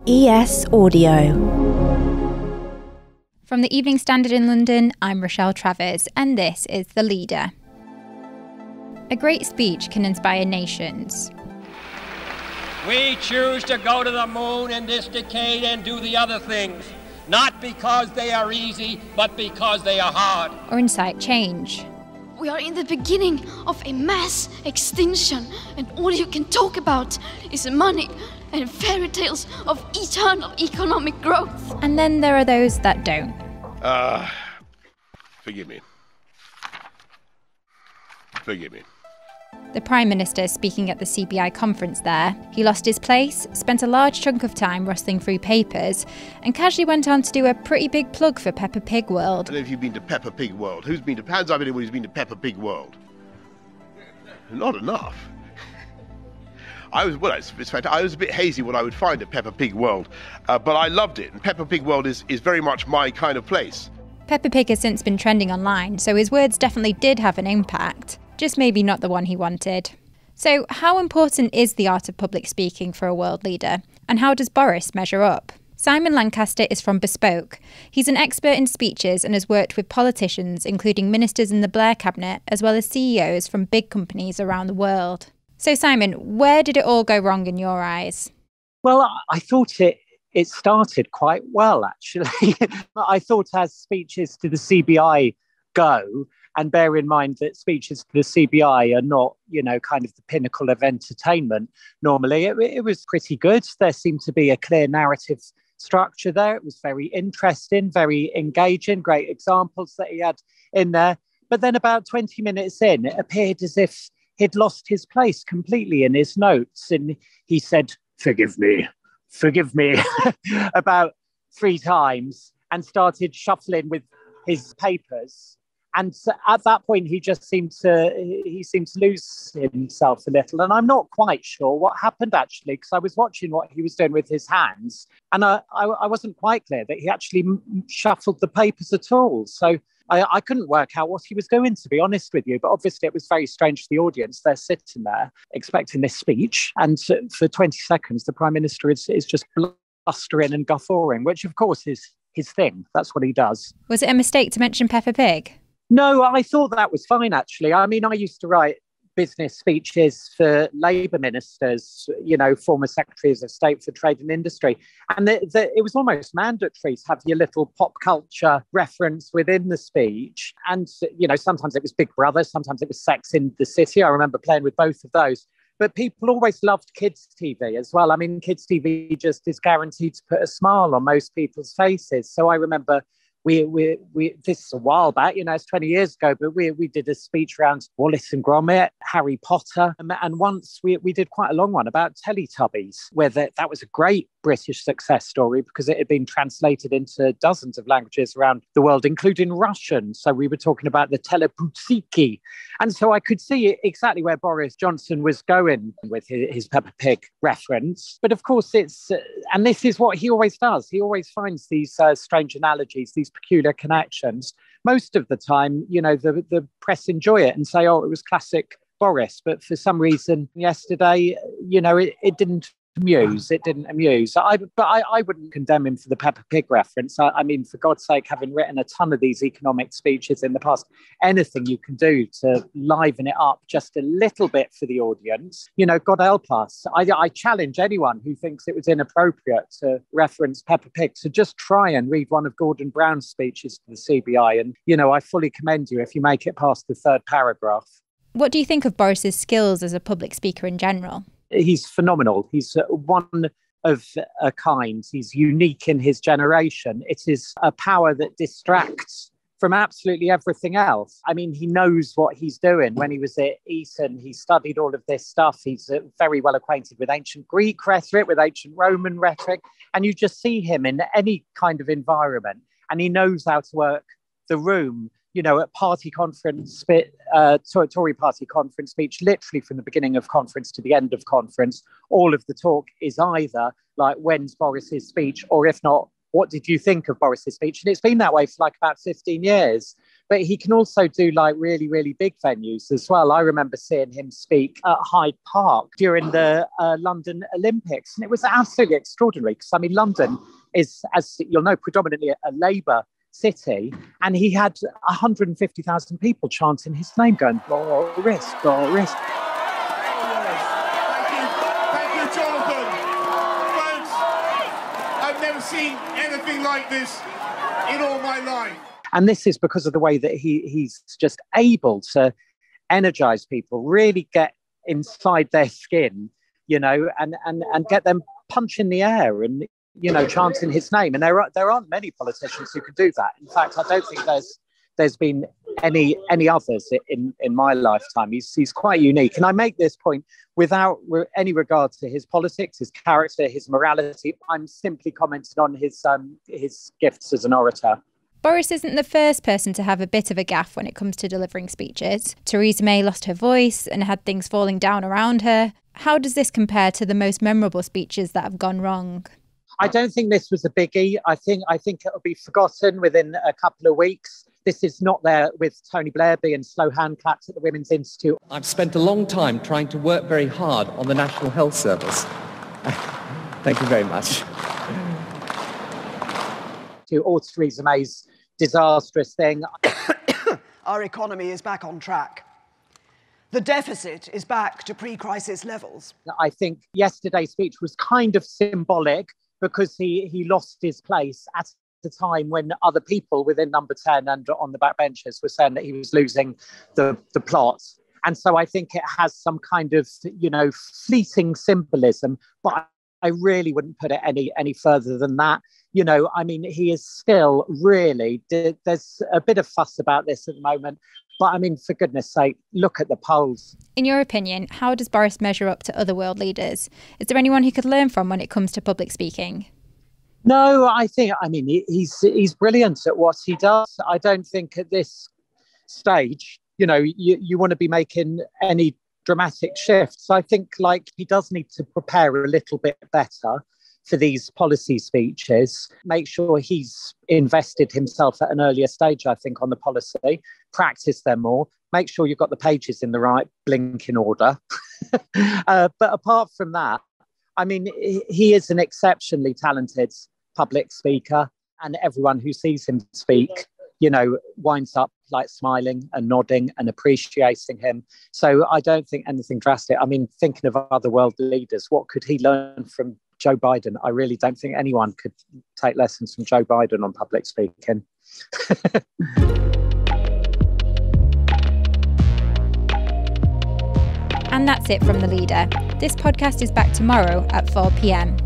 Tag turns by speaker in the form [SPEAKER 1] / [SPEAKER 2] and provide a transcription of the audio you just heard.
[SPEAKER 1] ES Audio.
[SPEAKER 2] From the Evening Standard in London, I'm Rochelle Travers, and this is The Leader. A great speech can inspire nations.
[SPEAKER 3] We choose to go to the moon in this decade and do the other things, not because they are easy, but because they are hard.
[SPEAKER 2] Or incite change.
[SPEAKER 4] We are in the beginning of a mass extinction, and all you can talk about is money and fairy tales of eternal economic growth.
[SPEAKER 2] And then there are those that don't.
[SPEAKER 5] Forgive me.
[SPEAKER 2] The Prime Minister speaking at the CBI conference there, he lost his place, spent a large chunk of time rustling through papers, and casually went on to do a pretty big plug for Peppa Pig World.
[SPEAKER 5] I don't know if you've been to Peppa Pig World. Hands up anyone who's been to Peppa Pig World? Not enough. I was a bit hazy what I would find at Peppa Pig World, but I loved it. And Peppa Pig World is very much my kind of place.
[SPEAKER 2] Peppa Pig has since been trending online, so his words definitely did have an impact, just maybe not the one he wanted. So how important is the art of public speaking for a world leader? And how does Boris measure up? Simon Lancaster is from Bespoke. He's an expert in speeches and has worked with politicians, including ministers in the Blair cabinet, as well as CEOs from big companies around the world. So Simon, where did it all go wrong in your eyes?
[SPEAKER 6] Well, I thought it started quite well, actually. I thought as speeches to the CBI go, and bear in mind that speeches to the CBI are not, kind of the pinnacle of entertainment normally, it was pretty good. There seemed to be a clear narrative structure there. It was very interesting, very engaging, great examples that he had in there. But then about 20 minutes in, it appeared as if he'd lost his place completely in his notes. And he said, forgive me, about 3 times and started shuffling with his papers. And so at that point, he seemed to lose himself a little. And I'm not quite sure what happened, actually, because I was watching what he was doing with his hands. And I wasn't quite clear that he actually shuffled the papers at all. So I couldn't work out what he was doing, to be honest with you. But obviously, it was very strange to the audience. They're sitting there expecting this speech. And for 20 seconds, the Prime Minister is just blustering and guffawing, which, of course, is his thing. That's what he does. Was it
[SPEAKER 2] a mistake to mention Peppa Pig?
[SPEAKER 6] No, I thought that was fine, actually. I mean, I used to write business speeches for Labour ministers, former secretaries of state for trade and industry. And it was almost mandatory to have your little pop culture reference within the speech. And, sometimes it was Big Brother, sometimes it was Sex in the City. I remember playing with both of those. But people always loved kids' TV as well. I mean, kids' TV just is guaranteed to put a smile on most people's faces. So I remember we this is a while back, it's 20 years ago, but we did a speech around Wallace and Gromit, Harry Potter, and once we did quite a long one about Teletubbies, where that was a great British success story because it had been translated into dozens of languages around the world, including Russian. So we were talking about the Teleputsiki. And so I could see exactly where Boris Johnson was going with his Peppa Pig reference. But of course, and this is what he always does. He always finds these strange analogies, these peculiar connections. Most of the time, the press enjoy it and say, oh, it was classic Boris. But for some reason yesterday, it didn't amuse. I wouldn't condemn him for the Peppa Pig reference. I mean, for God's sake, having written a ton of these economic speeches in the past, anything you can do to liven it up just a little bit for the audience, God help us. I challenge anyone who thinks it was inappropriate to reference Peppa Pig to just try and read one of Gordon Brown's speeches to the CBI. And, I fully commend you if you make it past the 3rd paragraph.
[SPEAKER 2] What do you think of Boris's skills as a public speaker in general?
[SPEAKER 6] He's phenomenal. He's one of a kind. He's unique in his generation. It is a power that distracts from absolutely everything else. I mean, he knows what he's doing. When he was at Eton, he studied all of this stuff. He's very well acquainted with ancient Greek rhetoric, with ancient Roman rhetoric. And you just see him in any kind of environment. And he knows how to work the room. At party conference, Tory party conference speech, literally from the beginning of conference to the end of conference, all of the talk is either like, when's Boris's speech? Or if not, what did you think of Boris's speech? And it's been that way for like about 15 years. But he can also do like really, really big venues as well. I remember seeing him speak at Hyde Park during the London Olympics. And it was absolutely extraordinary because, I mean, London is, as you'll know, predominantly a Labour city. And he had 150,000 people chanting his name, going, Boris, Boris.
[SPEAKER 1] Thank you, Jonathan. Folks, I've never seen anything like this in all my life.
[SPEAKER 6] And this is because of the way that he's just able to energize people, really get inside their skin, you know, and get them punching the air and, you know, chanting his name. And there aren't many politicians who can do that. In fact, I don't think there's been any others in my lifetime. He's quite unique. And I make this point without any regard to his politics, his character, his morality. I'm simply commenting on his gifts as an orator.
[SPEAKER 2] Boris isn't the first person to have a bit of a gaffe when it comes to delivering speeches. Theresa May lost her voice and had things falling down around her. How does this compare to the most memorable speeches that have gone wrong?
[SPEAKER 6] I don't think this was a biggie. I think it'll be forgotten within a couple of weeks. This is not there with Tony Blair being slow hand clapped at the Women's Institute.
[SPEAKER 7] I've spent a long time trying to work very hard on the National Health Service. Thank you very much.
[SPEAKER 6] Or Theresa May's disastrous thing.
[SPEAKER 8] Our economy is back on track. The deficit is back to pre-crisis levels.
[SPEAKER 6] I think yesterday's speech was kind of symbolic because he lost his place at the time when other people within Number 10 and on the backbenchers were saying that he was losing the plot. And so I think it has some kind of, you know, fleeting symbolism, but I really wouldn't put it any further than that. You know, I mean, he is still really, there's a bit of fuss about this at the moment. But I mean, for goodness sake, look at the polls. In your opinion, how does Boris measure up to other world leaders? Is there anyone he could learn from when it comes to public speaking? No, I mean, he's brilliant at what he does. I don't think at this stage, you know, you want to be making any dramatic shifts. I think like he does need to prepare a little bit better for these policy speeches, make sure he's invested himself at an earlier stage, I think, on the policy, practice them more, make sure you've got the pages in the right blinking order. But apart from that, I mean, he is an exceptionally talented public speaker, and everyone who sees him speak, you know, winds up like smiling and nodding and appreciating him. So I don't think anything drastic. I mean, thinking of other world leaders, what could he learn from Joe Biden? I really don't think anyone could take lessons from Joe Biden on public speaking. And that's it from The Leader. This podcast is back tomorrow at 4 p.m.